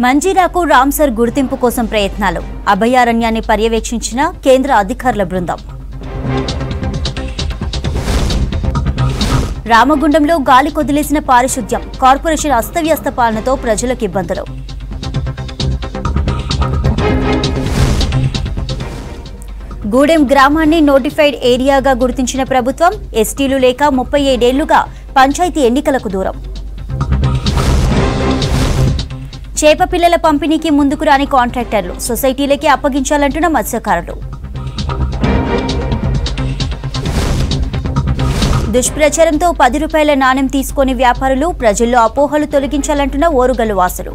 మంజీరాకు Ramsar గుర్తింపు కోసం ప్రయత్నాలు. అభయారణ్యాన్ని పర్యవేక్షించిన కేంద్ర అధికారుల బృందం. రామగుండంలో గాలి కొదిలేసిన పారిశుద్ధ్యం. కార్పొరేషన్ అస్తవ్యస్త పాలనతో ప్రజలకు ఇబ్బందులు. గూడెం గ్రామాన్ని నోటిఫైడ్ ఏరియాగా గుర్తించిన ప్రభుత్వం. ఎస్టీలు లేక 37 ఏళ్లుగా పంచాయతీ ఎన్నికలకు దూరం. చేప పిల్లల పంపిణీకి ముందుకు రాని కాంట్రాక్టర్లు. సొసైటీలకి అప్పగించాలంటున్న మత్స్యకారులు. దుష్ప్రచారంతో 10 రూపాయల నాణెం తీసుకొని వ్యాపారులు. ప్రజల్లో అపోహలు తొలగించాలంటున్న ఓరుగల్లు వాసులు.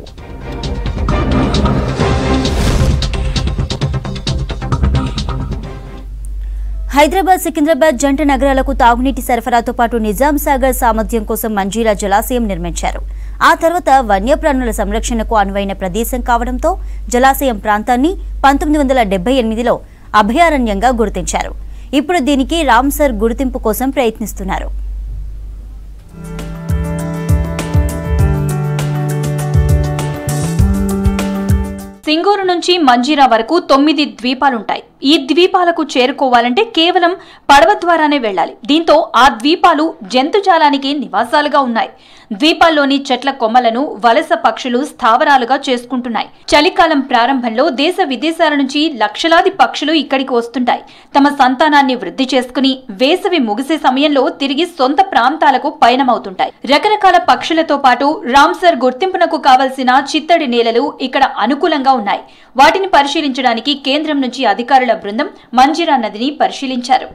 హైదరాబాద్ సికింద్రాబాద్ జంట నగరాలకు తాగునీటి సరఫరాతో పాటు నిజాం సాగర్ సామర్థ్యం కోసం మంజీరా జలాశయం నిర్మించారు. ఆ తర్వాత వన్యప్రాణుల సంరక్షణకు అనువైన ప్రదేశం కావడంతో జలాశయం ప్రాంతాన్ని 1978లో అభయారణ్యంగా గుర్తించారు. ఇప్పుడు దీనికి రామ్సర్ గుర్తింపు కోసం ప్రయత్నిస్తున్నారు. సింగూరు నుంచి మంజీరా వరకు 9 ద్వీపాలుంటాయి. ఈ ద్వీపాలకు చేరుకోవాలంటే కేవలం పడవ ద్వారానే వెళ్లాలి. దీంతో ఆ ద్వీపాలు జంతుజాలానికి నివాసాలుగా ఉన్నాయి. ద్వీపాల్లోని చెట్ల కొమ్మలను వలస పక్షులు స్థావరాలుగా చేసుకుంటున్నాయి. చలికాలం ప్రారంభంలో దేశ విదేశాల నుంచి లక్షలాది పక్షులు ఇక్కడికి వస్తుంటాయి. తమ సంతానాన్ని వృద్ధి చేసుకుని వేసవి ముగిసే సమయంలో తిరిగి సొంత ప్రాంతాలకు పయనమవుతుంటాయి. రకరకాల పక్షులతో పాటు రామ్సర్ గుర్తింపునకు కావలసిన చిత్తడి నేలలు ఇక్కడ అనుకూలంగా ఉన్నాయి. వాటిని పరిశీలించడానికి కేంద్రం నుంచి అధికారుల బృందం మంజీరా నదిని పరిశీలించారు.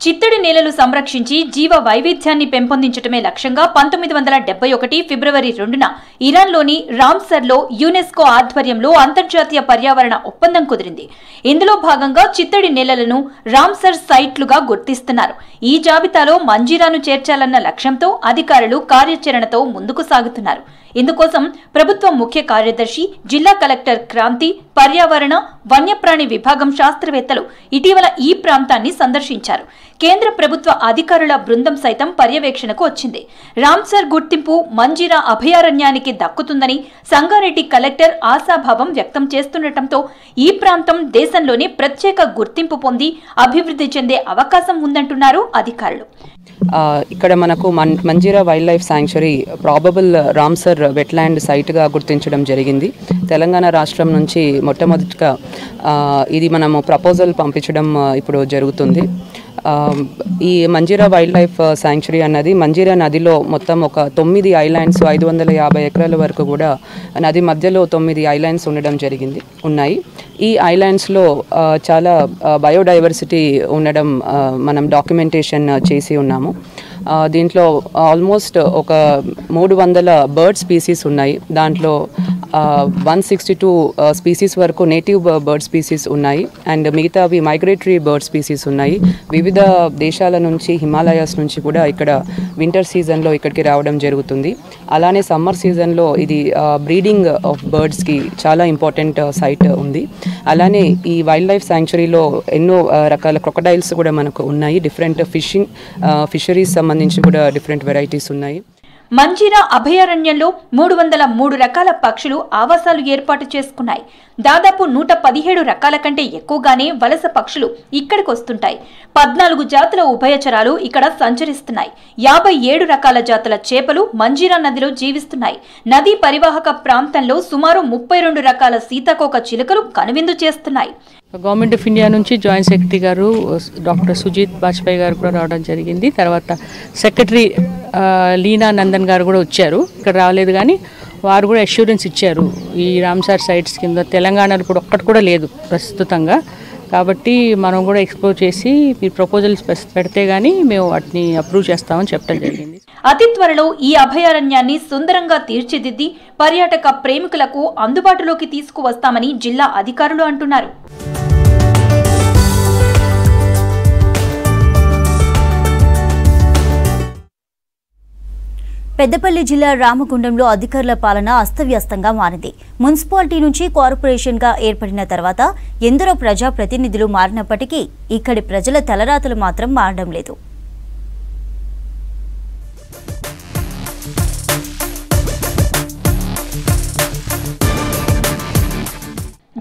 చిత్తడి నేలలు సంరక్షించి జీవ వైవిధ్యాన్ని పెంపొందించడమే లక్ష్యంగా 1971 ఫిబ్రవరి 2న ఇరాన్లోని రామ్సర్లో యునెస్కో ఆధ్వర్యంలో అంతర్జాతీయ పర్యావరణ ఒప్పందం కుదిరింది. ఇందులో భాగంగా చిత్తడి నేలలను రామ్సర్ సైట్లుగా గుర్తిస్తున్నారు. ఈ జాబితాలో మంజీరాను చేర్చాలన్న లక్ష్యంతో అధికారులు కార్యాచరణతో ముందుకు సాగుతున్నారు. ఇందుకోసం ప్రభుత్వ ముఖ్య కార్యదర్శి, జిల్లా కలెక్టర్ క్రాంతి, పర్యావరణ వన్యప్రాణి విభాగం శాస్త్రవేత్తలు ఇటీవల ఈ ప్రాంతాన్ని సందర్శించారు. కేంద్ర ప్రభుత్వ అధికారుల బృందం సైతం పర్యవేక్షణకు వచ్చింది. రామ్సర్ గుర్తింపు మంజీరా అభయారణ్యానికి దక్కుతుందని సంగారెడ్డి కలెక్టర్ ఆశాభావం వ్యక్తం చేస్తుండటంతో ఈ ప్రాంతం దేశంలోనే ప్రత్యేక గుర్తింపు పొంది అభివృద్ధి చెందే అవకాశం ఉందంటున్నారు అధికారులు. ఇక్కడ మనకు Manjira wildlife sanctuary probable Ramsar wetland సైట్గా గుర్తించడం జరిగింది. తెలంగాణ రాష్ట్రం నుంచి మొట్టమొదటిగా ఇది మనము ప్రపోజల్ పంపించడం ఇప్పుడు జరుగుతుంది. ఈ మంజీరా వైల్డ్ లైఫ్ శాంక్చురీ అన్నది మంజీరా నదిలో మొత్తం ఒక 9 ఐలాండ్స్ 550 ఎకరాల వరకు కూడా నది మధ్యలో 9 ఐలాండ్స్ ఉన్నాయి. ఈ ఐలాండ్స్లో చాలా బయోడైవర్సిటీ ఉండడం మనం డాక్యుమెంటేషన్ చేసి ఉన్నాము. దీంట్లో ఆల్మోస్ట్ ఒక 300 బర్డ్ స్పీసీస్ ఉన్నాయి. దాంట్లో 162 స్పీసీస్ వరకు నేటివ్ బర్డ్ స్పీసీస్ ఉన్నాయి అండ్ మిగతావి మైగ్రేటరీ బర్డ్ స్పీసీస్ ఉన్నాయి. వివిధ దేశాల నుంచి, హిమాలయాస్ నుంచి కూడా ఇక్కడ వింటర్ సీజన్లో ఇక్కడికి రావడం జరుగుతుంది. అలానే సమ్మర్ సీజన్లో ఇది బ్రీడింగ్ ఆఫ్ బర్డ్స్కి చాలా ఇంపార్టెంట్ సైట్ ఉంది. అలానే ఈ వైల్డ్ లైఫ్ శాంక్చురీలో ఎన్నో రకాల క్రొకడైల్స్ కూడా మనకు ఉన్నాయి. డిఫరెంట్ ఫిషరీస్ సంబంధించి కూడా డిఫరెంట్ వెరైటీస్ ఉన్నాయి. మంజీరా అభయారణ్యంలో 303 రకాల పక్షులు ఆవాసాలు ఏర్పాటు చేసుకున్నాయి. దాదాపు 117 రకాల కంటే ఎక్కువగానే వలస పక్షులు ఇక్కడికి వస్తుంటాయి. 14 జాతుల ఉభయచరాలు ఇక్కడ సంచరిస్తున్నాయి. 57 రకాల జాతుల చేపలు మంజీరా నదిలో జీవిస్తున్నాయి. నదీ పరివాహక ప్రాంతంలో సుమారు 32 రకాల సీతాకోక చిలుకలు కనువిందు చేస్తున్నాయి. గవర్నమెంట్ ఆఫ్ ఇండియా నుంచి జాయింట్ సెక్రటరీ గారు డాక్టర్ సుజిత్ బాజ్పేయి గారు కూడా రావడం జరిగింది. తర్వాత సెక్రటరీ లీనా నందన్ గారు కూడా వచ్చారు. ఇక్కడ రాలేదు కానీ వారు కూడా అష్యూరెన్స్ ఇచ్చారు. ఈ రామ్సర్ సైట్స్ కింద తెలంగాణలో ఇప్పుడు ఒక్కటి కూడా లేదు ప్రస్తుతంగా. కాబట్టి మనం కూడా ఎక్స్ప్లోర్ చేసి మీరు ప్రపోజల్స్ పెడితే గానీ మేము వాటిని అప్రూవ్ చేస్తామని చెప్పడం జరిగింది. అతి త్వరలో ఈ అభయారణ్యాన్ని సుందరంగా తీర్చిదిద్ది పర్యాటక ప్రేమికులకు అందుబాటులోకి తీసుకువస్తామని జిల్లా అధికారులు అంటున్నారు. పెద్దపల్లి జిల్లా రామగుండంలో అధికారుల పాలన అస్తవ్యస్తంగా మారింది. మున్సిపాలిటీ నుంచి కార్పొరేషన్గా ఏర్పడిన తర్వాత ఎందరో ప్రజాప్రతినిధులు మారినప్పటికీ ఇక్కడి ప్రజల తలరాతలు మాత్రం మారడం లేదు.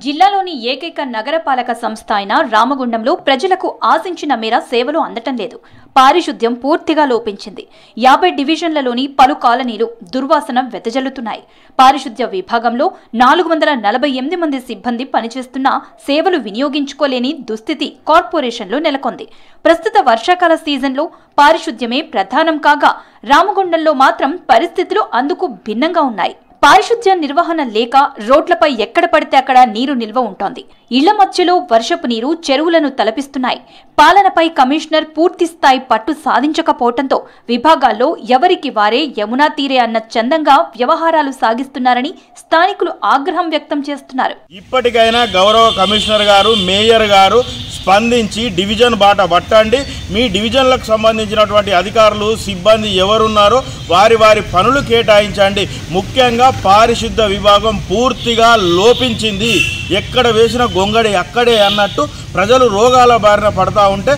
జిల్లాలోని ఏకైక నగరపాలక సంస్థ అయిన రామగుండంలో ప్రజలకు ఆశించిన మేర సేవలు అందటం లేదు. పారిశుద్ధ్యం పూర్తిగా లోపించింది. 50 డివిజన్లలోని పలు కాలనీలు దుర్వాసన వెదజల్లుతున్నాయి. పారిశుద్ధ్య విభాగంలో 448 మంది సిబ్బంది పనిచేస్తున్నా సేవలు వినియోగించుకోలేని దుస్థితి కార్పొరేషన్లో నెలకొంది. ప్రస్తుత వర్షాకాల సీజన్లో పారిశుద్ధ్యమే ప్రధానం కాగా రామగుండంలో మాత్రం పరిస్థితులు అందుకు భిన్నంగా ఉన్నాయి. పారిశుద్ధ్య నిర్వహణ లేక రోడ్లపై ఎక్కడ పడితే అక్కడ నీరు నిల్వ ఉంటోంది. ఇళ్ల మధ్యలో వర్షపు నీరు చెరువులను తలపిస్తున్నాయి. పాలనపై కమిషనర్ పూర్తి స్థాయి పట్టు సాధించకపోవడంతో విభాగాల్లో ఎవరికి వారే యమునా తీరే అన్న చందంగా వ్యవహారాలు సాగిస్తున్నారని స్థానికులు ఆగ్రహం వ్యక్తం చేస్తున్నారు. ఇప్పటికైనా గౌరవ కమిషనర్ గారు, మేయర్ గారు స్పందించి డివిజన్ బాట పట్టండి. మీ డివిజన్లకు సంబంధించినటువంటి అధికారులు, సిబ్బంది ఎవరున్నారో వారి వారి పనులు కేటాయించండి. ముఖ్యంగా పారిశుద్ధ విభాగం పూర్తిగా లోపించింది. ఎక్కడ వేసిన గొంగడి అక్కడే అన్నట్టు ప్రజలు రోగాల బారిన పడతా ఉంటే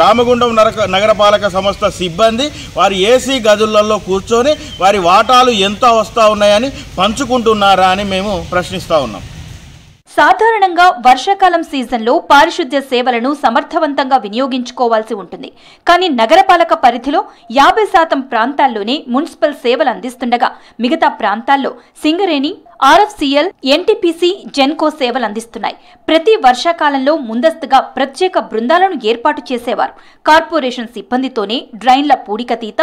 రామగుండం నగరపాలక సంస్థ సిబ్బంది వారి ఏసీ గదులలో కూర్చొని వారి వాటాలు ఎంత వస్తూ ఉన్నాయని పంచుకుంటున్నారా అని మేము ప్రశ్నిస్తూ ఉన్నాం. సాధారణంగా వర్షాకాలం సీజన్లో పారిశుద్ధ్య సేవలను సమర్థవంతంగా వినియోగించుకోవాల్సి ఉంటుంది. కానీ నగరపాలక పరిధిలో 50% ప్రాంతాల్లోనే మున్సిపల్ సేవలు అందిస్తుండగా మిగతా ప్రాంతాల్లో సింగరేణి, ఆర్ఎఫ్సిఎల్, ఎన్టీపీసీ, జెన్కో సేవలు అందిస్తున్నాయి. ప్రతి వర్షాకాలంలో ముందస్తుగా ప్రత్యేక బృందాలను ఏర్పాటు చేసేవారు. కార్పొరేషన్ సిబ్బందితోనే డ్రైన్ల పూడికతీత,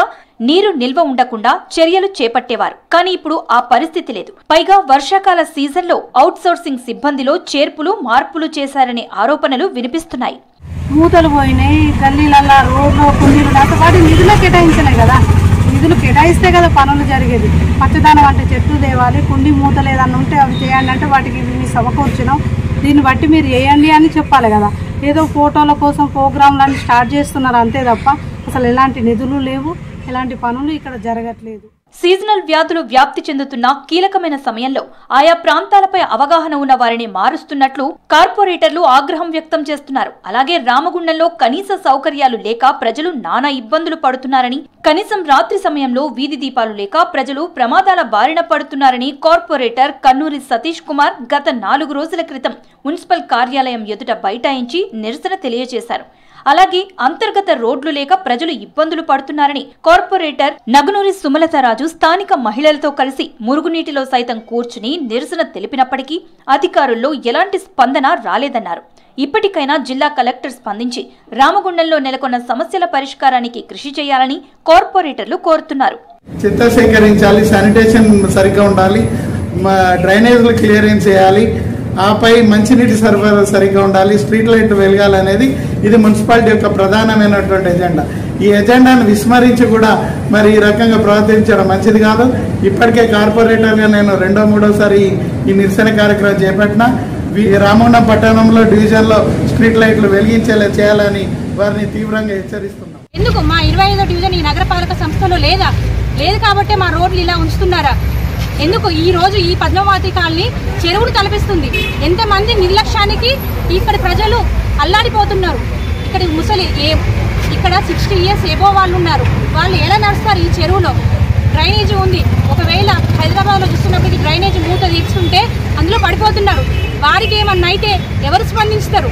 నీరు నిల్వ ఉండకుండా చర్యలు చేపట్టేవారు. కానీ ఇప్పుడు ఆ పరిస్థితి లేదు. పైగా వర్షాకాల సీజన్లో అవుట్సోర్సింగ్ సిబ్బందిలో చేర్పులు, మార్పులు చేశారనే ఆరోపణలు వినిపిస్తున్నాయి. మూతలు పోయినాయి, గల్లీలల్లా రోడ్లు కుండీలు దాంతోపాటు నిధులు కేటాయించలే కదా. నిధులు కేటాయిస్తే కదా పనులు జరిగేది. పచ్చదనం అంటే చెట్లు తేవాలి, కుండి మూతలు ఏదన్నా ఉంటే అవి చేయండి అంటే వాటికి మీ సమకూర్చినాం, దీన్ని బట్టి మీరు వేయండి అని చెప్పాలి కదా. ఏదో ఫోటోల కోసం ప్రోగ్రాంలన్నీ స్టార్ట్ చేస్తున్నారు అంతే తప్ప అసలు ఎలాంటి నిధులు లేవు, ఎలాంటి పనులు ఇక్కడ జరగట్లేదు. సీజనల్ వ్యాధులు వ్యాప్తి చెందుతున్న కీలకమైన సమయంలో ఆయా ప్రాంతాలపై అవగాహన ఉన్న వారిని మారుస్తున్నట్లు కార్పొరేటర్లు ఆగ్రహం వ్యక్తం చేస్తున్నారు. అలాగే రామగుండంలో కనీస సౌకర్యాలు లేక ప్రజలు నానా ఇబ్బందులు పడుతున్నారని, కనీసం రాత్రి సమయంలో వీధి దీపాలు లేక ప్రజలు ప్రమాదాల బారిన పడుతున్నారని కార్పొరేటర్ కన్నూరి సతీష్ కుమార్ గత 4 రోజుల క్రితం మున్సిపల్ కార్యాలయం ఎదుట బైఠాయించి నిరసన తెలియజేశారు. అలాగే అంతర్గత రోడ్లు లేక ప్రజలు ఇబ్బందులు పడుతున్నారని కార్పొరేటర్ నగనూరి సుమలతరాజు స్థానిక మహిళలతో కలిసి మురుగునీటిలో సైతం కూర్చుని నిరసన తెలిపినప్పటికీ అధికారుల్లో ఎలాంటి స్పందన రాలేదన్నారు. ఇప్పటికైనా జిల్లా కలెక్టర్ స్పందించి రామగుండంలో నెలకొన్న సమస్యల పరిష్కారానికి కృషి చేయాలని కార్పొరేటర్లు కోరుతున్నారు. చెత్త సేకరించాలి, శానిటేషన్ సరిగ్గా ఉండాలి, డ్రైనేజ్లు క్లియరెన్స్ చేయాలి, ఆపై మంచినీటి సరఫరా సరిగ్గా ఉండాలి, స్ట్రీట్ లైట్ వెలగాలనేది ఇది మున్సిపాలిటీ యొక్క ప్రధానమైనటువంటి ఎజెండా. ఈ ఎజెండాను విస్మరించి కూడా మరి ఈ రకంగా ప్రవర్తించడం మంచిది కాదు. ఇప్పటికే కార్పొరేటర్గా నేను 2వ 3వసారి ఈ నిరసన కార్యక్రమం చేపట్టిన. రామగుండం పట్టణంలో డివిజన్లో స్ట్రీట్ లైట్లు వెలిగించేలా చేయాలని వారిని తీవ్రంగా హెచ్చరిస్తున్నాం. ఎందుకు మా 25వ డివిజన్ ఈ నగరపాలక సంస్థలో లేదు కాబట్టి మా రోడ్లు ఇలా ఉంచుతున్నారా? ఎందుకు ఈ రోజు ఈ పద్మావతి కాలనీ చెరువును తలపిస్తుంది? ఎంతమంది నిర్లక్ష్యానికి ఇక్కడ ప్రజలు అల్లాడిపోతున్నారు. ఇక్కడ 60 years ఎబో వాళ్ళు ఉన్నారు. వాళ్ళు ఎలా నడుస్తారు ఈ చెరువులో? డ్రైనేజ్ ఉంది. ఒకవేళ హైదరాబాద్లో చూస్తున్నప్పటికీ డ్రైనేజ్ మూత తీస్తుంటే అందులో పడిపోతున్నారు. వారికి ఏమన్నా అయితే ఎవరు స్పందిస్తారు?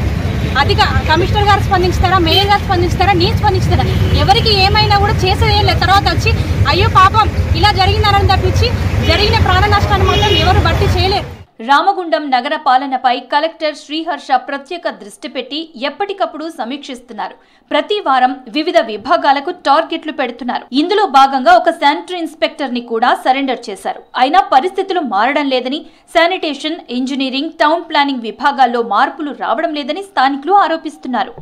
కమిషనర్ గారు స్పందిస్తారా? మేయర్ గారు స్పందిస్తారా? నేను స్పందిస్తారా? ఎవరికి ఏమైనా కూడా చేసేదేం లేదు. తర్వాత వచ్చి అయ్యో పాపం ఇలా జరిగిందని తప్పించి జరిగిన ప్రాణ నష్టాన్ని మాత్రం ఎవరు భర్తీ చేయలేరు. రామగుండం నగర పాలనపై కలెక్టర్ శ్రీహర్ష ప్రత్యేక దృష్టి పెట్టి ఎప్పటికప్పుడు సమీక్షిస్తున్నారు. ప్రతి వారం వివిధ విభాగాలకు టార్గెట్లు పెడుతున్నారు. ఇందులో భాగంగా ఒక శానిటరీ ఇన్స్పెక్టర్ ని కూడా సరెండర్ చేశారు. అయినా పరిస్థితులు మారడం లేదని, శానిటేషన్, ఇంజనీరింగ్, టౌన్ ప్లానింగ్ విభాగాల్లో మార్పులు రావడం లేదని స్థానికులు ఆరోపిస్తున్నారు.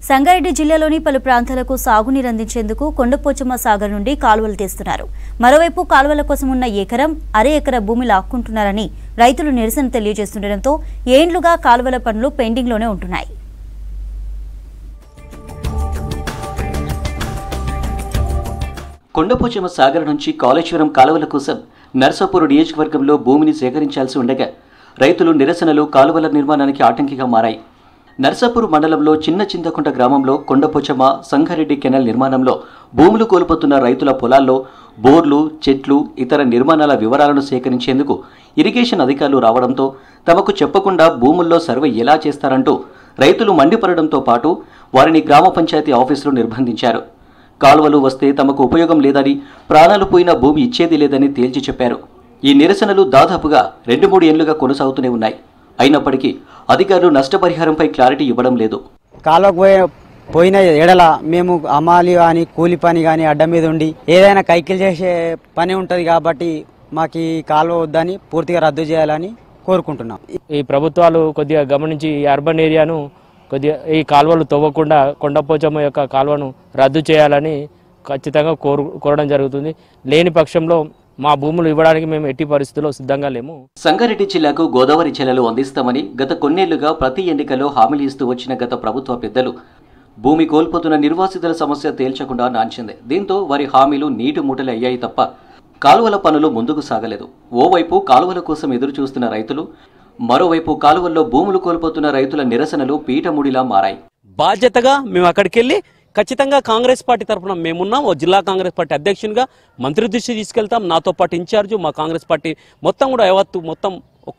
సంగారెడ్డి జిల్లాలోని పలు ప్రాంతాలకు సాగునీరు అందించేందుకు కొండపోచమ్మ సాగర్ నుండి కాలువలు తీస్తున్నారు. మరోవైపు కాలువల కోసం ఉన్న ఎకరం, అరే ఎకర భూమి లాక్కుంటున్నారని రైతులు నిరసన తెలియజేస్తుండటంతో ఏండ్లుగా కాలువల పనులు పెండింగ్లోనే ఉంటున్నాయి. కొండపోచమ్మ సాగర్ నుంచి కాళేశ్వరం కాలువల కోసం నర్సాపూర్ నియోజకవర్గంలో భూమిని సేకరించాల్సి ఉండగా రైతులు నిరసనలు కాలువల నిర్మాణానికి ఆటంకిగా మారాయి. నర్సాపూర్ మండలంలో చిన్న చింతకుంట గ్రామంలో కొండపోచమ్మ సంగారెడ్డి కెనాల్ నిర్మాణంలో భూములు కోల్పోతున్న రైతుల పొలాల్లో బోర్లు, చెట్లు, ఇతర నిర్మాణాల వివరాలను సేకరించేందుకు ఇరిగేషన్ అధికారులు రావడంతో తమకు చెప్పకుండా భూముల్లో సర్వే ఎలా చేస్తారంటూ రైతులు మండిపడడంతో పాటు వారిని గ్రామ పంచాయతీ ఆఫీసులో నిర్బంధించారు. కాలువలు వస్తే తమకు ఉపయోగం లేదని, ప్రాణాలు పోయిన భూమి ఇచ్చేది లేదని తేల్చి చెప్పారు. ఈ నిరసనలు దాదాపుగా 2-3 ఏళ్లుగా కొనసాగుతూనే ఉన్నాయి. అయినప్పటికీ అధికారులు నష్టపరిహారంపై క్లారిటీ ఇవ్వడం లేదు. కాలువకు పోయిన ఎడల మేము అమాలి కానీ కూలి పని కానీ అడ్డ మీద ఉండి ఏదైనా కైకిలు చేసే పని ఉంటుంది కాబట్టి మాకు ఈ కాలువ వద్దని పూర్తిగా రద్దు చేయాలని కోరుకుంటున్నాం. ఈ ప్రభుత్వాలు కొద్దిగా గమనించి ఈ అర్బన్ ఏరియాను కొద్దిగా ఈ కాలువలు తవ్వకుండా కొండపోచమ్మ యొక్క కాలువను రద్దు చేయాలని ఖచ్చితంగా కోరడం జరుగుతుంది. లేని పక్షంలో మా భూములు ఇవ్వడానికి మేము ఎట్టి పరిస్థితుల్లో సిద్ధంగా లేము. సంగారెడ్డి జిల్లాకు గోదావరి జలాలు అందిస్తామని గత కొన్నేళ్లుగా ప్రతి ఎన్నికల్లో హామీలు ఇస్తూ వచ్చిన గత ప్రభుత్వ పెద్దలు భూమి కోల్పోతున్న నిర్వాసితుల సమస్య తేల్చకుండా నాంచింది. దీంతో వారి హామీలు నీటి మూటలు అయ్యాయి తప్ప కాలువల పనులు ముందుకు సాగలేదు. ఓవైపు కాలువల కోసం ఎదురు చూస్తున్న రైతులు, మరోవైపు కాలువల్లో భూములు కోల్పోతున్న రైతుల నిరసనలు పీఠముడిలా మారాయి. బాధ్యతగా మేము అక్కడికి వెళ్ళి ఖచ్చితంగా కాంగ్రెస్ పార్టీ తరఫున మేమున్నాం. ఓ జిల్లా కాంగ్రెస్ పార్టీ అధ్యక్షునిగా మంత్రి దృష్టి తీసుకెళ్తాం. నాతో పాటు ఇన్ఛార్జు మా కాంగ్రెస్ పార్టీ మొత్తం కూడా యావత్తు మొత్తం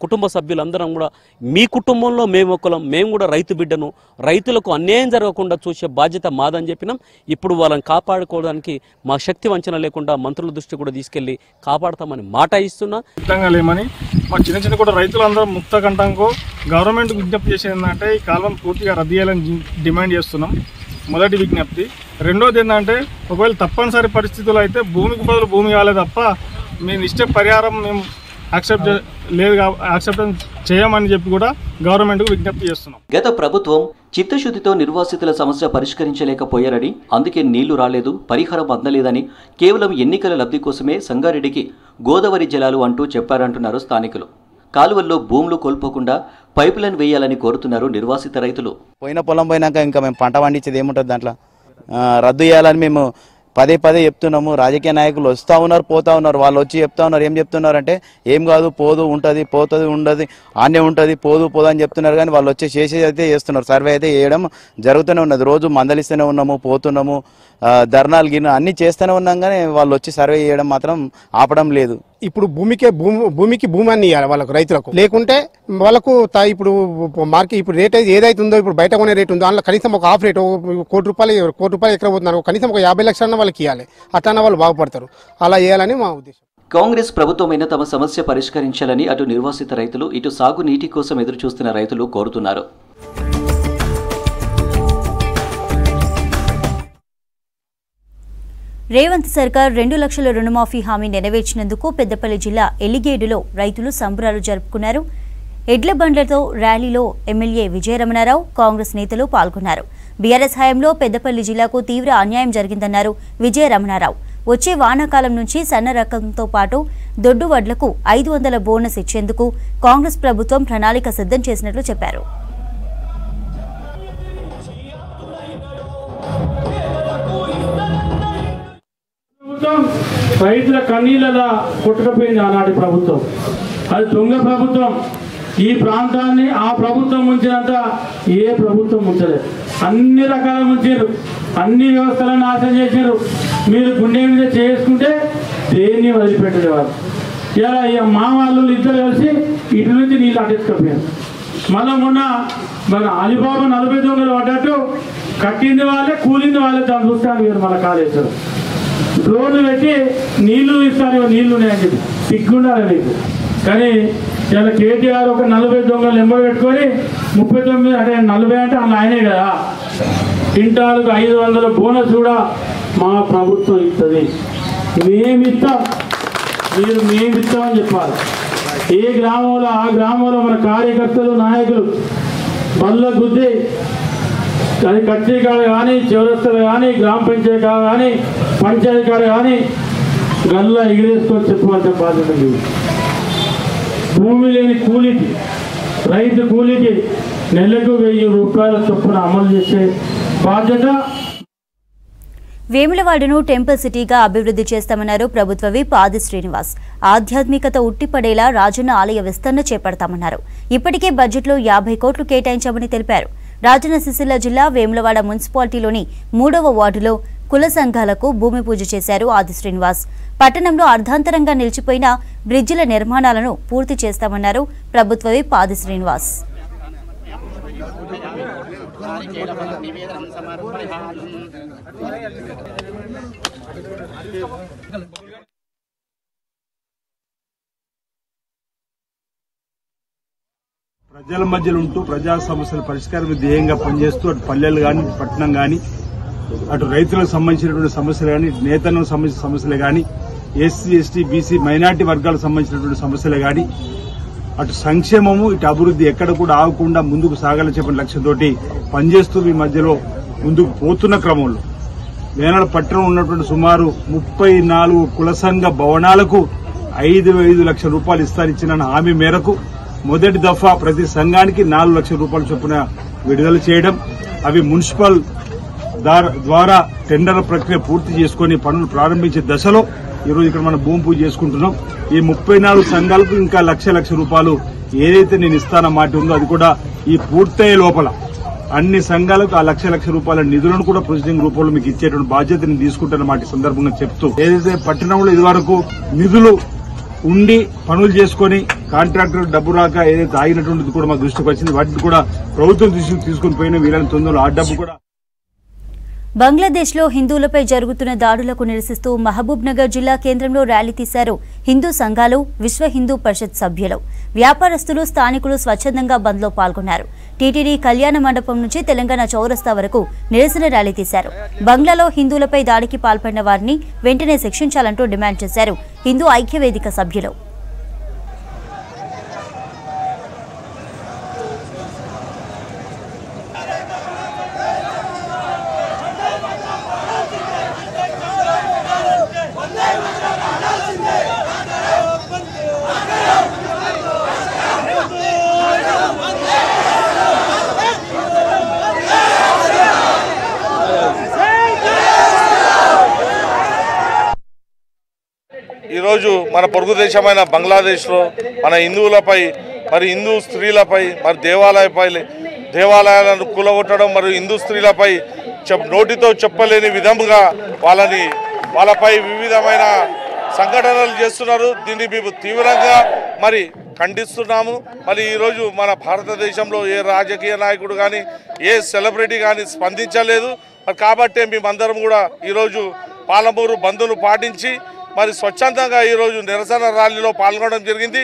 కుటుంబ సభ్యులందరం కూడా మీ కుటుంబంలో మేము ఒకలం, మేము కూడా రైతు బిడ్డను, రైతులకు అన్యాయం జరగకుండా చూసే బాధ్యత మాదని చెప్పినాం. ఇప్పుడు వాళ్ళని కాపాడుకోవడానికి మా శక్తి వంచన లేకుండా మంత్రుల దృష్టి కూడా తీసుకెళ్లి కాపాడతామని మాట ఇస్తున్నా. సిద్ధంగా లేమని మా చిన్న కూడా రైతులందరూ ముక్త కంఠంతో గవర్నమెంట్ విజ్ఞప్తి చేసేది ఏంటంటే ఈ కాలువను పూర్తిగా రద్దు చేయాలని డిమాండ్ చేస్తున్నాం. మొదటి విజ్ఞప్తి. రెండోది ఏంటంటే ఒకవేళ తప్పనిసరి పరిస్థితుల్లో అయితే భూమికి బదులు భూమి కాలే తప్ప మేము ఇష్ట పరిహారం మేము యాక్సెప్టెన్స్ చేయమని చెప్పి కూడా గవర్నమెంట్కు విజ్ఞప్తి చేస్తున్నాం. గత ప్రభుత్వం చిత్తశుద్ధితో నిర్వాసితుల సమస్య పరిష్కరించలేకపోయారని, అందుకే నీళ్లు రాలేదు, పరిహారం అందలేదని, కేవలం ఎన్నికల లబ్ధి కోసమే సంగారెడ్డికి గోదావరి జలాలు అంటూ చెప్పారంటున్నారు స్థానికులు. కాలువల్లో భూములు కోల్పోకుండా పైప్ లైన్ వేయాలని కోరుతున్నారు నిర్వాసిత రైతులు. పోయిన పొలం పోయినాక ఇంకా మేము పంట పండించేది ఏముంటుంది, దాంట్లో రద్దు చేయాలని మేము పదే చెప్తున్నాము. రాజకీయ నాయకులు వస్తూ ఉన్నారు, పోతా ఉన్నారు. వాళ్ళు వచ్చి చెప్తా ఉన్నారు. ఏం చెప్తున్నారు అంటే ఏం కాదు, పోదు ఉంటుంది, పోతుంది ఉండదు, ఆనే ఉంటుంది, పోదు అని చెప్తున్నారు. కానీ వాళ్ళు వచ్చి చేసేది అయితే చేస్తున్నారు. సర్వే అయితే చేయడం జరుగుతూనే ఉన్నది. రోజు మందలిస్తూనే ఉన్నాము, పోతున్నాము, ధర్నాలు గిన్నె అన్నీ చేస్తూనే ఉన్నాం. కానీ వాళ్ళు వచ్చి సర్వే చేయడం మాత్రం ఆపడం లేదు. ఇప్పుడు భూమికి భూమి అన్ని ఇవ్వాలి వాళ్ళకు, రైతులకు. లేకుంటే వాళ్ళకు ఇప్పుడు మార్కెట్ ఇప్పుడు రేట్ ఏదైతే ఉందో, ఇప్పుడు బయట కొనే రేట్ ఉందో దాంట్లో కనీసం ఒక హాఫ్ రేట్, కోటి రూపాయలు ఎక్కడ పోతున్నారు, కనీసం ఒక 50 లక్షలన్నా వాళ్ళకి ఇవ్వాలి. అట్లా వాళ్ళు బాగుపడతారు. అలా చేయాలని మా ఉద్దేశం. కాంగ్రెస్ ప్రభుత్వమైన తమ సమస్య పరిష్కరించాలని అటు నిర్వాసిత రైతులు, ఇటు సాగు నీటి కోసం ఎదురు చూస్తున్న రైతులు కోరుతున్నారు. రేవంత్ సర్కార్ 2 లక్షల రుణమాఫీ హామీ నెరవేర్చినందుకు పెద్దపల్లి జిల్లా ఎలిగేడులో రైతులు సంబరాలు జరుపుకున్నారు. ఎడ్ల బండ్లతో ర్యాలీలో ఎమ్మెల్యే విజయరమణారావు, కాంగ్రెస్ నేతలు పాల్గొన్నారు. బీఆర్ఎస్ హయాంలో పెద్దపల్లి జిల్లాకు తీవ్ర అన్యాయం జరిగిందన్నారు విజయరమణారావు. వచ్చే వానాకాలం నుంచి సన్న రకంతో పాటు దొడ్డు వడ్లకు 500 బోనస్ ఇచ్చేందుకు కాంగ్రెస్ ప్రభుత్వం ప్రణాళిక సిద్ధం చేసినట్లు చెప్పారు. రైతుల కన్నీళ్ళలా కొట్టుకుపోయింది ఆనాటి ప్రభుత్వం. అది దొంగ ప్రభుత్వం. ఈ ప్రాంతాన్ని ఆ ప్రభుత్వం ఉంచినంత ఏ ప్రభుత్వం ఉంచలేదు. అన్ని రకాల ఉంచారు, అన్ని వ్యవస్థలను నాశనం చేశారు. మీరు గుండె మీద చేసుకుంటే దేన్ని వదిలిపెట్టేవారు. ఇలా మా వాళ్ళు ఇద్దరు కలిసి ఇటు నుంచి నీళ్ళు అటెత్తుకపోయారు. మళ్ళా మొన్న మన అలీబాబా 40 దొంగలు పడ్డట్టు కట్టింది వాళ్ళే, కూలింది వాళ్ళే. దాన్ని చూస్తాను మీరు మన కాళేశ్వరం డ్రోన్లు పెట్టి నీళ్లు ఇస్తారు, నీళ్లు ఉన్నాయని చెప్పి సిగ్గుండాలి మీకు. కానీ ఇలా కేటీఆర్ ఒక 40 దొంగలు ఎంబడి పెట్టుకొని 39 అంటే 40 అంటే అలా ఆయనే కదా. క్వింటాలకు 500 బోనస్ కూడా మా ప్రభుత్వం ఇస్తుంది. మేమిస్తాం, మీరు మేమిస్తామని చెప్పాలి. ఏ గ్రామంలో ఆ గ్రామంలో మన కార్యకర్తలు, నాయకులు బల్ల గుద్ది అది కచ్చి కాడ కానీ, చౌరస్తలు కానీ, గ్రామ పంచాయతీ కాడ కానీ, పంచాయతీ కాడ కానీ గల్లా ఎగిరేసుకొని చెప్పాల్సిన బాధ్యత లేదు. భూమి లేని కూలికి, రైతు కూలికి నెలకు 1000 రూపాయల చొప్పున అమలు చేసే బాధ్యత. వేములవాడను టెంపుల్ సిటీగా అభివృద్ధి చేస్తామన్నారు ప్రభుత్వ విప్ ఆది శ్రీనివాస్. ఆధ్యాత్మికత ఉట్టిపడేలా రాజన్న ఆలయ విస్తరణ చేపడతామన్నారు. ఇప్పటికే బడ్జెట్లో 50 కోట్లు కేటాయించామని తెలిపారు. రాజన్న సిరిసిల్ల జిల్లా వేములవాడ మున్సిపాలిటీలోని 3వ వార్డులో కుల సంఘాలకు భూమి పూజ చేశారు ఆది శ్రీనివాస్. పట్టణంలో అర్ధాంతరంగా నిలిచిపోయిన బ్రిడ్జిల నిర్మాణాలను పూర్తి చేస్తామన్నారు ప్రభుత్వ విప్ ఆది శ్రీనివాస్. ప్రజల మధ్యలో ఉంటూ ప్రజా సమస్యల పరిష్కారం ధ్యేయంగా పనిచేస్తూ అటు పల్లెలు కానీ పట్టణం కానీ అటు రైతులకు సంబంధించినటువంటి సమస్యలు కానీ నేతలకు సంబంధించిన సమస్యలు కానీ ఎస్సీ ఎస్టీ బీసీ మైనార్టీ వర్గాలకు సంబంధించినటువంటి సమస్యలు కానీ అటు సంక్షేమము ఇటు అభివృద్ధి ఎక్కడ కూడా ఆగకుండా ముందుకు సాగాలని చెప్పిన లక్ష్యంతో పనిచేస్తూ ఈ మధ్యలో ముందుకు పోతున్న క్రమంలో వేనాడు పట్టణం ఉన్నటువంటి సుమారు 34 కుల సంఘ భవనాలకు 5 లక్షల రూపాయలు ఇస్తానిచ్చిన హామీ మేరకు మొదటి దఫా ప్రతి సంఘానికి 4 లక్షల రూపాయల చొప్పున విడుదల చేయడం, అవి మున్సిపల్ ద్వారా టెండర్ ప్రక్రియ పూర్తి చేసుకుని పనులు ప్రారంభించే దశలో ఈరోజు ఇక్కడ మనం భూమి పూజ చేసుకుంటున్నాం. ఈ 34 సంఘాలకు ఇంకా లక్ష రూపాయలు ఏదైతే నేను ఇస్తాన మాట ఉందో అది కూడా ఈ పూర్తయ్యే లోపల అన్ని సంఘాలకు ఆ లక్ష రూపాయల నిధులను కూడా ప్రొసీడింగ్ రూపంలో మీకు ఇచ్చేటువంటి బాధ్యతని తీసుకుంటున్నమాట సందర్భంగా చెప్తూ, ఏదైతే పట్టణంలో ఇదివరకు నిధులు ఉండి పనులు చేసుకుని కాంట్రాక్టర్ డబ్బు రాక ఏదైతే ఆగినటువంటిది కూడా మా దృష్టికి వచ్చింది, వాటిని కూడా ప్రభుత్వం తీసుకుని పోయిన వీళ్ళని తొందరలో ఆ డబ్బు కూడా. బంగ్లాదేశ్లో హిందువులపై జరుగుతున్న దాడులకు నిరసిస్తూ మహబూబ్ నగర్ జిల్లా కేంద్రంలో ర్యాలీ తీశారు హిందూ సంఘాలు, విశ్వ హిందూ పరిషత్ సభ్యులు. వ్యాపారస్తులు, స్థానికులు స్వచ్ఛందంగా బంద్లో పాల్గొన్నారు. టీటీడీ కళ్యాణ మండపం నుంచి తెలంగాణ చౌరస్తా వరకు నిరసన ర్యాలీ తీశారు. బంగ్లాలో హిందువులపై దాడికి పాల్పడిన వారిని వెంటనే శిక్షించాలంటూ డిమాండ్ చేశారు హిందూ ఐక్యవేదిక సభ్యులు. ఈరోజు మన పొరుగు దేశమైన బంగ్లాదేశ్లో మన హిందువులపై మరి హిందూ స్త్రీలపై మరి దేవాలయాలను కూలగొట్టడం మరియు హిందూ స్త్రీలపై నోటితో చెప్పలేని విధంగా వాళ్ళపై వివిధమైన సంఘటనలు చేస్తున్నారు. దీన్ని మేము తీవ్రంగా మరి ఖండిస్తున్నాము. మరి ఈరోజు మన భారతదేశంలో ఏ రాజకీయ నాయకుడు కానీ ఏ సెలబ్రిటీ కానీ స్పందించలేదు. మరి కాబట్టే మేమందరం కూడా ఈరోజు పాలమూరు బంద్ను పాటించి మరి స్వచ్ఛందంగా ఈరోజు నిరసన ర్యాలీలో పాల్గొనడం జరిగింది.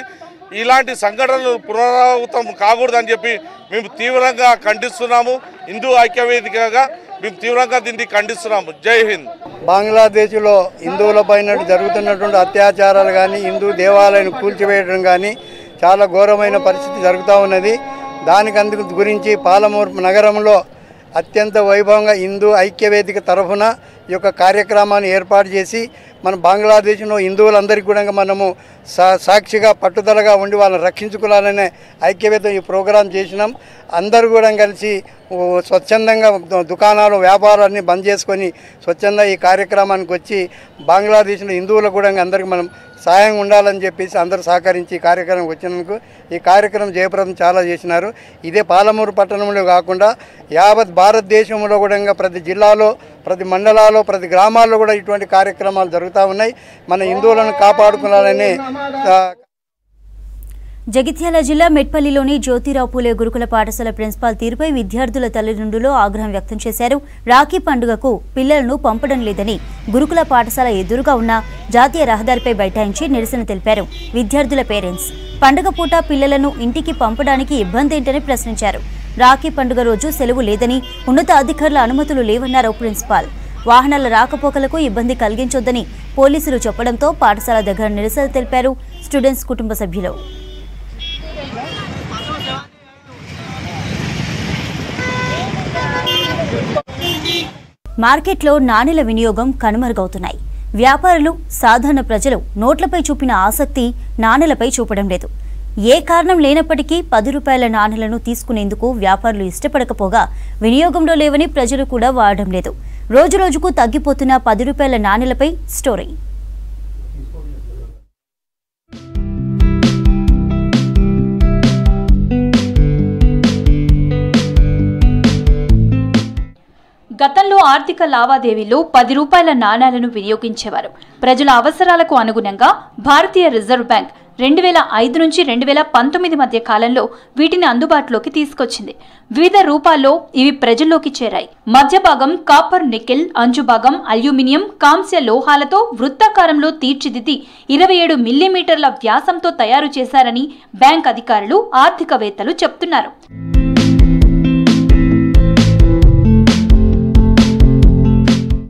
ఇలాంటి సంఘటనలు పునరావృతం కాకూడదని చెప్పి మేము తీవ్రంగా ఖండిస్తున్నాము. హిందూ ఐక్యవేదికగా మేము తీవ్రంగా దీన్ని ఖండిస్తున్నాము. జై హింద్. బంగ్లాదేశ్లో హిందువులపైన జరుగుతున్నటువంటి అత్యాచారాలు కానీ హిందూ దేవాలయాన్ని కూల్చివేయడం కానీ చాలా ఘోరమైన పరిస్థితి జరుగుతూ ఉన్నది. దానికి గురించి పాలమూరు నగరంలో అత్యంత వైభవంగా హిందూ ఐక్యవేదిక తరఫున ఈ యొక్క కార్యక్రమాన్ని ఏర్పాటు చేసి మన బంగ్లాదేశ్లో హిందువులందరికీ కూడా మనము సాక్షిగా పట్టుదలగా ఉండి వాళ్ళని రక్షించుకోవాలనే ఐక్యవేదిక ఈ ప్రోగ్రాం చేసినాం. అందరూ కూడా కలిసి స్వచ్ఛందంగా దుకాణాలు వ్యాపారాన్ని బంద్ చేసుకొని స్వచ్ఛందంగా ఈ కార్యక్రమానికి వచ్చి బంగ్లాదేశ్లో హిందువులకు కూడా అందరికీ మనం సాయం ఉండాలని చెప్పేసి అందరూ సహకరించి ఈ కార్యక్రమం వచ్చినందుకు ఈ కార్యక్రమం జయప్రదం చాలా చేసినారు. ఇదే పాలమూరు పట్టణంలో కాకుండా యావత్ భారతదేశంలో కూడా ప్రతి జిల్లాలో, ప్రతి మండలాల్లో, ప్రతి గ్రామాల్లో కూడా ఇటువంటి కార్యక్రమాలు జరుగుతూ ఉన్నాయి. మన హిందువులను కాపాడుకోవాలని. జగిత్యాల జిల్లా మెట్పల్లిలోని జ్యోతిరావు పూలే గురుకుల పాఠశాల ప్రిన్సిపాల్ తీరుపై విద్యార్థుల తల్లిదండ్రులు ఆగ్రహం వ్యక్తం చేశారు. రాఖీ పండుగకు పిల్లలను పంపడం లేదని గురుకుల పాఠశాల ఎదురుగా ఉన్న జాతీయ రహదారిపై బైఠాయించి నిరసన తెలిపారు విద్యార్థుల పేరెంట్స్. పండుగ పూట పిల్లలను ఇంటికి పంపడానికి ఇబ్బంది ఏంటని ప్రశ్నించారు. రాఖీ పండుగ రోజు సెలవు లేదని, ఉన్నత అధికారుల అనుమతులు లేవన్నారు ప్రిన్సిపాల్. వాహనాల రాకపోకలకు ఇబ్బంది కలిగించొద్దని పోలీసులు చెప్పడంతో పాఠశాల దగ్గర నిరసన తెలిపారు స్టూడెంట్స్ కుటుంబ సభ్యులు. మార్కెట్లో నాణేల వినియోగం కనుమరుగవుతున్నాయి. వ్యాపారులు, సాధారణ ప్రజలు నోట్లపై చూపిన ఆసక్తి నాణేలపై చూపడం లేదు. ఏ కారణం లేనప్పటికీ 10 రూపాయల నాణేలను తీసుకునేందుకు వ్యాపారులు ఇష్టపడకపోగా వినియోగంలో లేవని ప్రజలు కూడా వాడడం లేదు. రోజురోజుకు తగ్గిపోతున్న 10 రూపాయల నాణేలపై స్టోరీ. గతంలో ఆర్థిక లావాదేవీల్లో 10 రూపాయల నాణేలను వినియోగించేవారు. ప్రజల అవసరాలకు అనుగుణంగా భారతీయ రిజర్వ్ బ్యాంక్ 2005 నుంచి 2019 మధ్య కాలంలో వీటిని అందుబాటులోకి తీసుకొచ్చింది. వివిధ రూపాల్లో ఇవి ప్రజల్లోకి చేరాయి. మధ్య భాగం కాపర్ నికెల్, అంచు భాగం అల్యూమినియం, కాంస్య లోహాలతో వృత్తాకారంలో తీర్చిదిద్ది 27 మిల్లీమీటర్ల వ్యాసంతో తయారు చేశారని బ్యాంక్ అధికారులు, ఆర్థికవేత్తలు చెప్తున్నారు.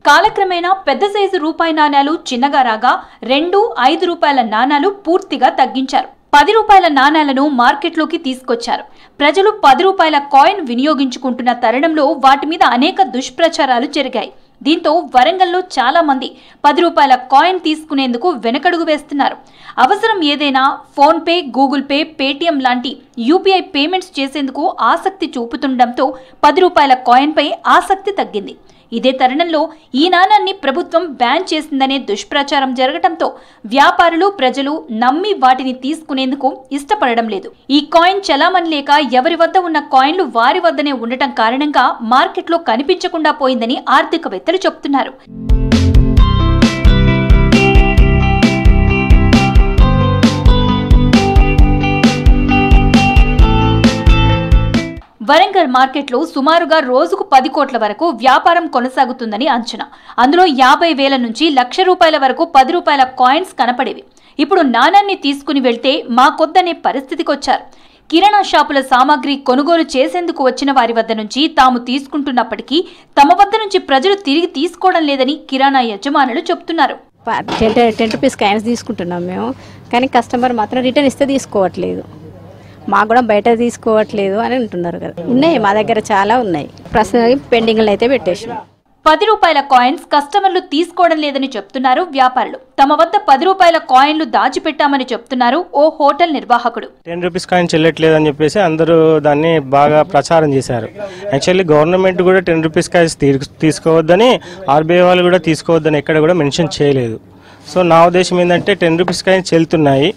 కాలక్రమేణా పెద్ద సైజు రూపాయి నాణేలు చిన్నగా రాగా 2, 5 రూపాయల నాణేలు పూర్తిగా తగ్గించారు. 10 రూపాయల నాణేలను మార్కెట్లోకి తీసుకొచ్చారు. ప్రజలు 10 రూపాయల కాయిన్ వినియోగించుకుంటున్న తరుణంలో వాటి మీద అనేక దుష్ప్రచారాలు జరిగాయి. దీంతో వరంగల్లో చాలా మంది 10 రూపాయల కాయిన్ తీసుకునేందుకు వెనకడుగు వేస్తున్నారు. అవసరం ఏదైనా phone pay, Google pay, Paytm లాంటి యూపీఐ పేమెంట్స్ చేసేందుకు ఆసక్తి చూపుతుండటంతో 10 రూపాయల కాయిన్ పై ఆసక్తి తగ్గింది. ఇదే తరుణంలో ఈ నాణాన్ని ప్రభుత్వం బ్యాన్ చేసిందనే దుష్ప్రచారం జరగటంతో వ్యాపారులు, ప్రజలు నమ్మి వాటిని తీసుకునేందుకు ఇష్టపడడం లేదు. ఈ కాయిన్ చలామణి లేక ఎవరి వద్ద ఉన్న కాయిన్లు వారి వద్దనే ఉండటం కారణంగా మార్కెట్లో కనిపించకుండా పోయిందని ఆర్థికవేత్తలు చెబుతున్నారు. వరంగల్ మార్కెట్లో సుమారుగా రోజుకు 10 కోట్ల వరకు వ్యాపారం కొనసాగుతుందని అంచనా. అందులో 50,000 నుంచి 1,00,000 రూపాయల వరకు 10 రూపాయల కాయిన్స్ కనపడేవి. ఇప్పుడు నాణాన్ని తీసుకుని వెళ్తే మాకొద్దనే పరిస్థితికొచ్చారు. కిరాణా షాపుల సామాగ్రి కొనుగోలు చేసేందుకు వచ్చిన వారి వద్ద నుంచి తాము తీసుకుంటున్నప్పటికీ తమ వద్ద నుంచి ప్రజలు తిరిగి తీసుకోవడం లేదని కిరాణా యజమానులు చెబుతున్నారు. 10 రూపీస్ కాయిన్స్ తీసుకుంటున్నాం మేము, కానీ కస్టమర్ మాత్రం రిటర్న్ ఇస్తే తీసుకోవట్లేదు. మాకు కూడా బయట తీసుకోవట్లేదు అని అంటున్నారు కదా. ఉన్నాయి, మా దగ్గర చాలా ఉన్నాయి. ప్రస్తుతం పెండింగ్లు అయితే పెట్టేసినాం. 10 రూపాయల కాయిన్స్ కస్టమర్లు తీసుకోవడం లేదని చెప్తున్నారు వ్యాపారులు. తమ వద్ద 10 రూపాయల కాయిన్లు దాచిపెట్టామని చెప్తున్నారు ఓ హోటల్ నిర్వాహకుడు. 10 రూపీస్ కాయిన్ చెల్లట్లేదు అని చెప్పేసి అందరూ దాన్ని బాగా ప్రచారం చేశారు. యాక్చువల్లీ గవర్నమెంట్ కూడా 10 రూపీస్ కాయిన్స్ తీసుకోవద్దని, ఆర్బీఐ వాళ్ళు కూడా తీసుకోవద్దని ఎక్కడ కూడా మెన్షన్ చేయలేదు. సో నా ఉద్దేశం ఏంటంటే 10 రూపీస్ కాయిన్స్ చెల్లుతున్నాయి,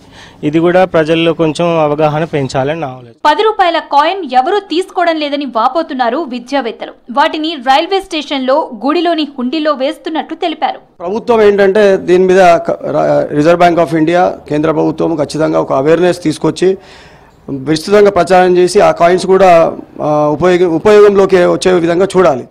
ఇది కూడా ప్రజల్లో కొంచెం అవగాహన పెంచాలని నా ఆలోచన. 10 రూపాయల కాయిన్ ఎవరూ తీసుకోవడం లేదని వాపోతున్నారు విద్యావేత్తలు. వాటిని రైల్వే స్టేషన్లో గుడిలోని హుండీలో వేస్తున్నట్టు తెలిపారు. ప్రభుత్వం ఏంటంటే దీని మీద రిజర్వ్ బ్యాంక్ ఆఫ్ ఇండియా, కేంద్ర ప్రభుత్వం ఖచ్చితంగా ఒక అవేర్నెస్ తీసుకొచ్చి విస్తృతంగా ప్రచారం చేసి ఆ కాయిన్స్ కూడా ఉపయోగంలోకి వచ్చే విధంగా చూడాలి.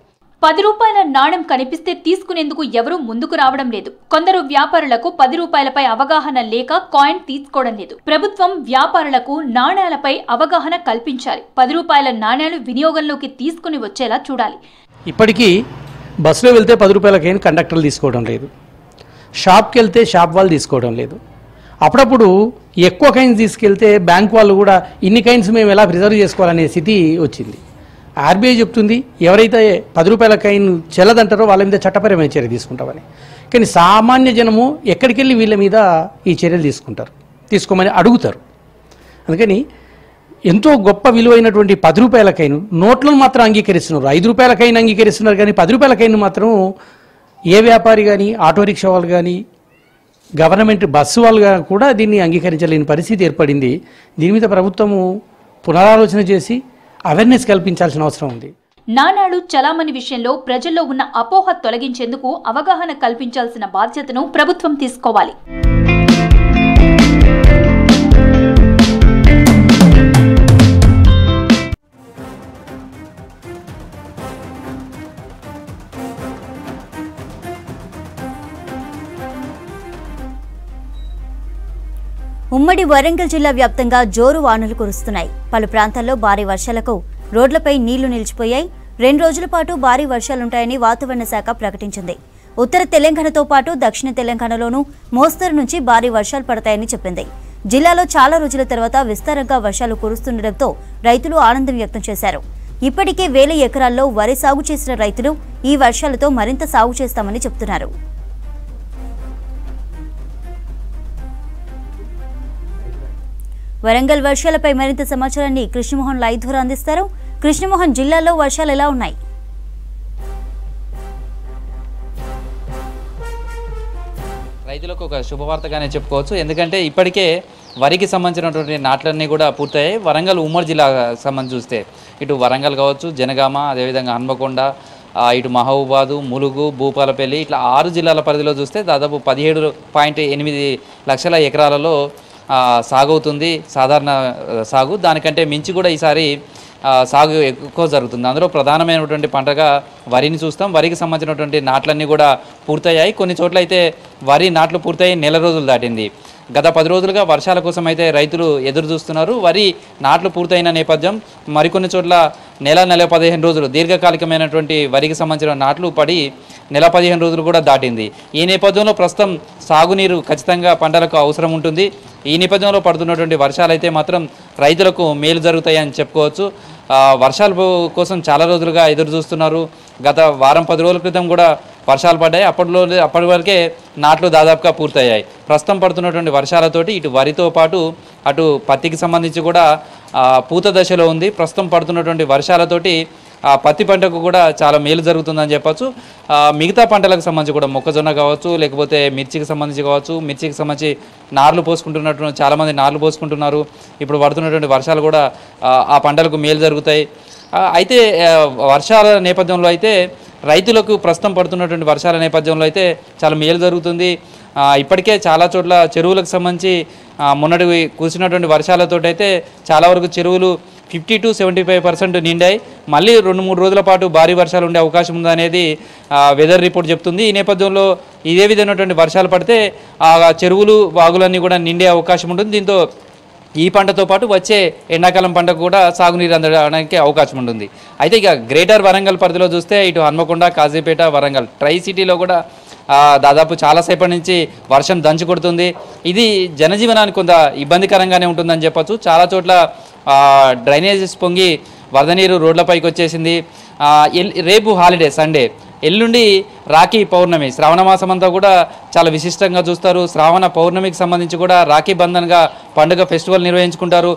10 రూపాయల నాణెం కనిపిస్తే తీసుకునేందుకు ఎవరూ ముందుకు రావడం లేదు. కొందరు వ్యాపారులకు 10 రూపాయలపై అవగాహన లేక కాయిన్ తీసుకోవడం లేదు. ప్రభుత్వం వ్యాపారులకు నాణేలపై అవగాహన కల్పించాలి. 10 రూపాయల నాణేలు వినియోగంలోకి తీసుకుని వచ్చేలా చూడాలి. ఇప్పటికీ బస్సులో వెళ్తే 10 రూపాయల కాయిన్ కండక్టర్లు తీసుకోవడం లేదు, షాప్కి వెళ్తే షాప్ వాళ్ళు తీసుకోవడం లేదు. అప్పుడప్పుడు ఎక్కువ కాయిన్స్ తీసుకెళ్తే బ్యాంక్ వాళ్ళు కూడా ఇన్ని కాయిన్స్ మేము ఎలా ప్రిజర్వ్ చేసుకోవాలనే స్థితి వచ్చింది. ఆర్బీఐ చెప్తుంది ఎవరైతే 10 రూపాయల కాయిన్ చెల్లదంటారో వాళ్ళ మీద చట్టపరమైన చర్య తీసుకుంటామని. కానీ సామాన్య జనము ఎక్కడికి వెళ్ళి వీళ్ళ మీద ఈ చర్యలు తీసుకోమని అడుగుతారు. అందుకని ఎంతో గొప్ప విలువైనటువంటి 10 రూపాయల కాయిన్ నోట్లను మాత్రం అంగీకరిస్తున్నారు. 5 రూపాయల కాయిన్ అంగీకరిస్తున్నారు, కానీ 10 రూపాయల కాయిన్ మాత్రం ఏ వ్యాపారి కానీ, ఆటో రిక్షా వాళ్ళు కానీ, గవర్నమెంట్ బస్సు వాళ్ళు కూడా దీన్ని అంగీకరించలేని పరిస్థితి ఏర్పడింది. దీని మీద ప్రభుత్వము పునరాలోచన చేసి అవేర్నెస్ కల్పించాల్సిన అవసరం ఉంది. నాణాలు చలామణి విషయంలో ప్రజల్లో ఉన్న అపోహ తొలగించేందుకు అవగాహన కల్పించాల్సిన బాధ్యతను ప్రభుత్వం తీసుకోవాలి. ఉమ్మడి వరంగల్ జిల్లా వ్యాప్తంగా జోరు వానలు కురుస్తున్నాయి. పలు ప్రాంతాల్లో భారీ వర్షాలకు రోడ్లపై నీళ్లు నిలిచిపోయాయి. 2 రోజుల పాటు భారీ వర్షాలుంటాయని వాతావరణ శాఖ ప్రకటించింది. ఉత్తర తెలంగాణతో పాటు దక్షిణ తెలంగాణలోనూ మోస్తరు నుంచి భారీ వర్షాలు పడతాయని చెప్పింది. జిల్లాలో చాలా రోజుల తర్వాత విస్తారంగా వర్షాలు కురుస్తుండటంతో రైతులు ఆనందం వ్యక్తం చేశారు. ఇప్పటికే 1000 ఎకరాల్లో వరి సాగు చేసిన రైతులు ఈ వర్షాలతో మరింత సాగు చేస్తామని చెబుతున్నారు. వరంగల్ వర్షాలపై మరింత సమాచారాన్ని కృష్ణమోహన్ లైవ్ ద్వారా అందిస్తారు. కృష్ణమోహన్, జిల్లాలో వర్షాలు ఎలా ఉన్నాయి? రైతులకు ఒక శుభవార్తగానే చెప్పుకోవచ్చు. ఎందుకంటే ఇప్పటికే వరికి సంబంధించినటువంటి నాట్లన్నీ కూడా పూర్తయ్యాయి. వరంగల్ ఉమ్మడి జిల్లా సంబంధించి చూస్తే ఇటు వరంగల్ కావచ్చు, జనగామ, అదేవిధంగా హన్మకొండ, ఇటు మహబూబాదు, ములుగు, భూపాలపల్లి ఇట్లా 6 జిల్లాల పరిధిలో చూస్తే దాదాపు 17.8 లక్షల ఎకరాలలో సాగవుతుంది సాధారణ సాగు. దానికంటే మించి కూడా ఈసారి సాగు ఎక్కువ జరుగుతుంది. అందులో ప్రధానమైనటువంటి పంటగా వరిని చూస్తాం. వరికి సంబంధించినటువంటి నాట్లన్నీ కూడా పూర్తయ్యాయి. కొన్ని చోట్ల అయితే వరి నాట్లు పూర్తయి నెల రోజులు దాటింది. గత 10 రోజులుగా వర్షాల కోసం అయితే రైతులు ఎదురు చూస్తున్నారు. వరి నాట్లు పూర్తయిన నేపథ్యం మరికొన్ని చోట్ల నెల 15 రోజులు దీర్ఘకాలికమైనటువంటి వరికి సంబంధించిన నాట్లు పడి నెల 15 రోజులు కూడా దాటింది. ఈ నేపథ్యంలో ప్రస్తుతం సాగునీరు ఖచ్చితంగా పంటలకు అవసరం ఉంటుంది. ఈ నేపథ్యంలో పడుతున్నటువంటి వర్షాలు అయితే మాత్రం రైతులకు మేలు జరుగుతాయని చెప్పుకోవచ్చు. వర్షాల కోసం చాలా రోజులుగా ఎదురు చూస్తున్నారు. గత వారం 10 రోజుల క్రితం కూడా వర్షాలు పడ్డాయి. అప్పటి వరకే నాట్లు దాదాపుగా పూర్తయ్యాయి. ప్రస్తుతం పడుతున్నటువంటి వర్షాలతోటి ఇటు వరితో పాటు అటు పత్తికి సంబంధించి కూడా పూత దశలో ఉంది. ప్రస్తుతం పడుతున్నటువంటి వర్షాలతోటి పత్తి పంటకు కూడా చాలా మేలు జరుగుతుందని చెప్పచ్చు. మిగతా పంటలకు సంబంధించి కూడా మొక్కజొన్న కావచ్చు, లేకపోతే మిర్చికి సంబంధించి కావచ్చు, మిర్చికి సంబంధించి నార్లు పోసుకుంటున్నట్టు చాలామంది నార్లు పోసుకుంటున్నారు. ఇప్పుడు పడుతున్నటువంటి వర్షాలు కూడా ఆ పంటలకు మేలు జరుగుతాయి. అయితే వర్షాల నేపథ్యంలో అయితే రైతులకు ప్రస్తుతం పడుతున్నటువంటి వర్షాల నేపథ్యంలో అయితే చాలా మేలు జరుగుతుంది. ఇప్పటికే చాలా చోట్ల చెరువులకు సంబంధించి మొన్నటి కురిసినటువంటి వర్షాలతో అయితే చాలా వరకు చెరువులు 50 to 75% నిండాయి. మళ్ళీ 2-3 రోజుల పాటు భారీ వర్షాలు ఉండే అవకాశం ఉందనేది వెదర్ రిపోర్ట్ చెప్తుంది. ఈ నేపథ్యంలో ఇదే విధమైనటువంటి వర్షాలు పడితే ఆ చెరువులు వాగులన్నీ కూడా నిండే అవకాశం ఉంటుంది. దీంతో ఈ పంటతో పాటు వచ్చే ఎండాకాలం పంటకు కూడా సాగునీరు అందడానికి అవకాశం ఉంటుంది. అయితే ఇక గ్రేటర్ వరంగల్ పరిధిలో చూస్తే ఇటు హన్మకొండ, కాజీపేట, వరంగల్ ట్రై సిటీలో కూడా దాదాపు చాలాసేపటి నుంచి వర్షం దంచి కొడుతుంది. ఇది జనజీవనానికి కొంత ఇబ్బందికరంగానే ఉంటుందని చెప్పచ్చు. చాలా చోట్ల డ్రైనేజెస్ పొంగి వరద నీరు రోడ్లపైకి వచ్చేసింది. రేపు హాలిడే సండే, ఎల్లుండి రాఖీ పౌర్ణమి, శ్రావణ మాసం అంతా కూడా చాలా విశిష్టంగా చూస్తారు. శ్రావణ పౌర్ణమికి సంబంధించి కూడా రాఖీ బంధన్గా పండుగ ఫెస్టివల్ నిర్వహించుకుంటారు.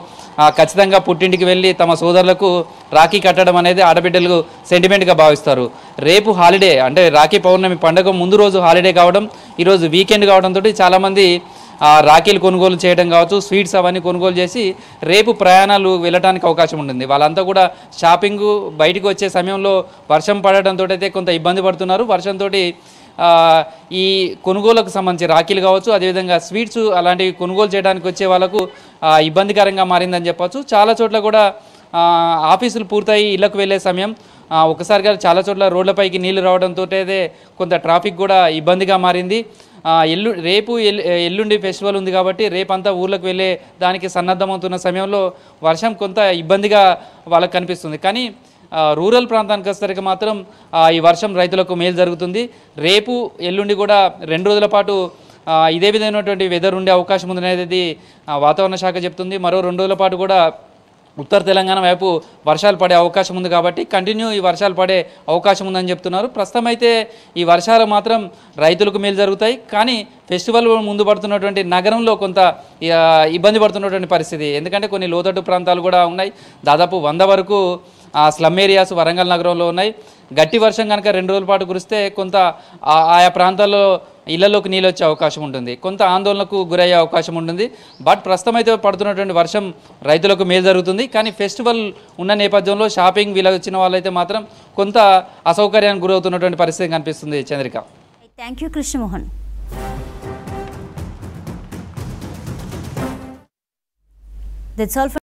ఖచ్చితంగా పుట్టింటికి వెళ్ళి తమ సోదరులకు రాఖీ కట్టడం అనేది ఆడబిడ్డలు సెంటిమెంట్గా భావిస్తారు. రేపు హాలిడే అంటే రాఖీ పౌర్ణమి పండుగ ముందు రోజు హాలిడే కావడం, ఈరోజు వీకెండ్ కావడంతో చాలామంది రాఖీలు కొనుగోలు చేయడం కావచ్చు, స్వీట్స్ అవన్నీ కొనుగోలు చేసి రేపు ప్రయాణాలు వెళ్ళడానికి అవకాశం ఉంటుంది. వాళ్ళంతా కూడా షాపింగ్ బయటకు వచ్చే సమయంలో వర్షం పడడంతో అయితే కొంత ఇబ్బంది పడుతున్నారు. వర్షంతో ఈ కొనుగోలుకు సంబంధించి రాఖీలు కావచ్చు, అదేవిధంగా స్వీట్స్ అలాంటివి కొనుగోలు చేయడానికి వచ్చే వాళ్ళకు ఇబ్బందికరంగా మారిందని చెప్పచ్చు. చాలా చోట్ల కూడా ఆఫీసులు పూర్తయి ఇళ్లకు వెళ్ళే సమయం ఒకసారిగా చాలా చోట్ల రోడ్లపైకి నీళ్లు రావడంతో అయితే కొంత ట్రాఫిక్ కూడా ఇబ్బందిగా మారింది. రేపు ఎల్లుండి ఫెస్టివల్ ఉంది కాబట్టి రేపంతా ఊర్లకు వెళ్ళే దానికి సన్నద్ధమవుతున్న సమయంలో వర్షం కొంత ఇబ్బందిగా వాళ్ళకి కనిపిస్తుంది. కానీ రూరల్ ప్రాంతానికి వచ్చేసరికి మాత్రం ఈ వర్షం రైతులకు మేలు జరుగుతుంది. రేపు ఎల్లుండి కూడా 2 రోజుల పాటు ఇదే విధమైనటువంటి వెదర్ ఉండే అవకాశం ఉందనేది వాతావరణ శాఖ చెప్తుంది. మరో 2 రోజుల పాటు కూడా ఉత్తర తెలంగాణ వైపు వర్షాలు పడే అవకాశం ఉంది కాబట్టి కంటిన్యూ ఈ వర్షాలు పడే అవకాశం ఉందని చెప్తున్నారు. ప్రస్తుతం అయితే ఈ వర్షాలు మాత్రం రైతులకు మేలు జరుగుతాయి. కానీ ఫెస్టివల్ ముందు పడుతున్నటువంటి నగరంలో కొంత ఇబ్బంది పడుతున్నటువంటి పరిస్థితి. ఎందుకంటే కొన్ని లోతట్టు ప్రాంతాలు కూడా ఉన్నాయి. దాదాపు 100 వరకు స్లమ్ ఏరియాస్ వరంగల్ నగరంలో ఉన్నాయి. గట్టి వర్షం కనుక 2 రోజుల పాటు కురిస్తే కొంత ఆయా ప్రాంతాల్లో ఇళ్లలోకి నీళ్ళు వచ్చే అవకాశం ఉంటుంది. కొంత ఆందోళనకు గురయ్యే అవకాశం ఉంటుంది. బట్ ప్రస్తుతం అయితే పడుతున్నటువంటి వర్షం రైతులకు మేలు జరుగుతుంది. కానీ ఫెస్టివల్ ఉన్న నేపథ్యంలో షాపింగ్ వీళ్ళకి వచ్చిన వాళ్ళైతే మాత్రం కొంత అసౌకర్యానికి గురవుతున్నటువంటి పరిస్థితి కనిపిస్తుంది. Chandrika, thank you Krishnamohan. That's all for